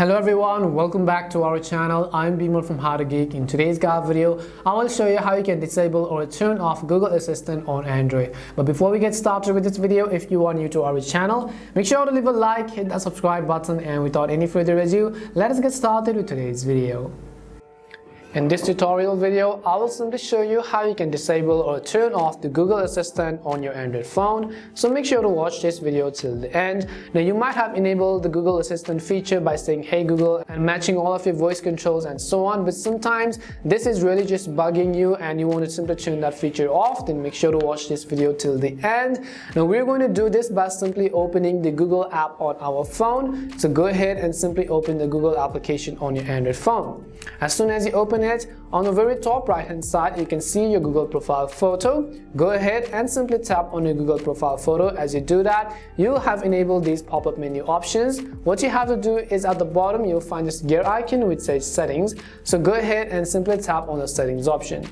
Hello everyone, welcome back to our channel. I'm Bimal from How to Geek. In today's guide video, I will show you how you can disable or turn off Google Assistant on Android. But before we get started with this video, if you are new to our channel, make sure to leave a like, hit that subscribe button, and without any further ado, let us get started with today's video. In this tutorial video, I will simply show you how you can disable or turn off the Google Assistant on your Android phone. So make sure to watch this video till the end. Now you might have enabled the Google Assistant feature by saying "Hey Google" and matching all of your voice controls and so on, but sometimes this is really just bugging you and you want to simply turn that feature off. Then make sure to watch this video till the end. Now we're going to do this by simply opening the Google app on our phone. So go ahead and simply open the Google application on your Android phone. As soon as you open it, on the very top right hand side you can see your Google profile photo. Go ahead and simply tap on your Google profile photo. As you do that, you'll have enabled these pop-up menu options. What you have to do is at the bottom you'll find this gear icon which says settings. So go ahead and simply tap on the settings option.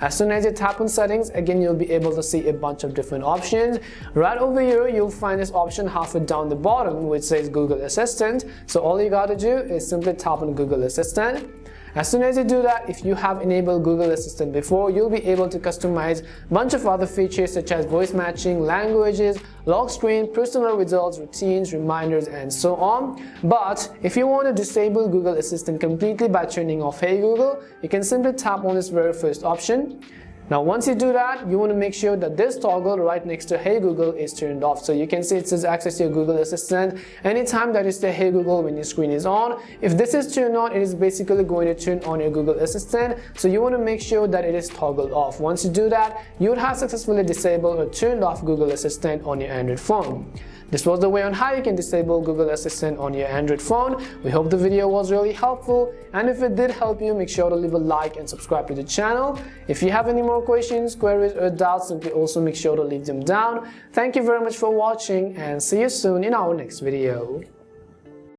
As soon as you tap on settings, again you'll be able to see a bunch of different options. Right over here you'll find this option halfway down the bottom which says Google Assistant. So all you got to do is simply tap on Google Assistant. As soon as you do that, if you have enabled Google Assistant before, you'll be able to customize a bunch of other features such as voice matching, languages, lock screen, personal results, routines, reminders, and so on. But if you want to disable Google Assistant completely by turning off Hey Google, you can simply tap on this very first option. Now once you do that, you want to make sure that this toggle right next to Hey Google is turned off. So you can see it says access your Google Assistant anytime that you say Hey Google when your screen is on. If this is turned on, it is basically going to turn on your Google Assistant. So you want to make sure that it is toggled off. Once you do that, you would have successfully disabled or turned off Google Assistant on your Android phone. This was the way on how you can disable Google Assistant on your Android phone. We hope the video was really helpful, and if it did help you, make sure to leave a like and subscribe to the channel. If you have any more questions, queries, or doubts, simply also make sure to leave them down. Thank you very much for watching, and see you soon in our next video.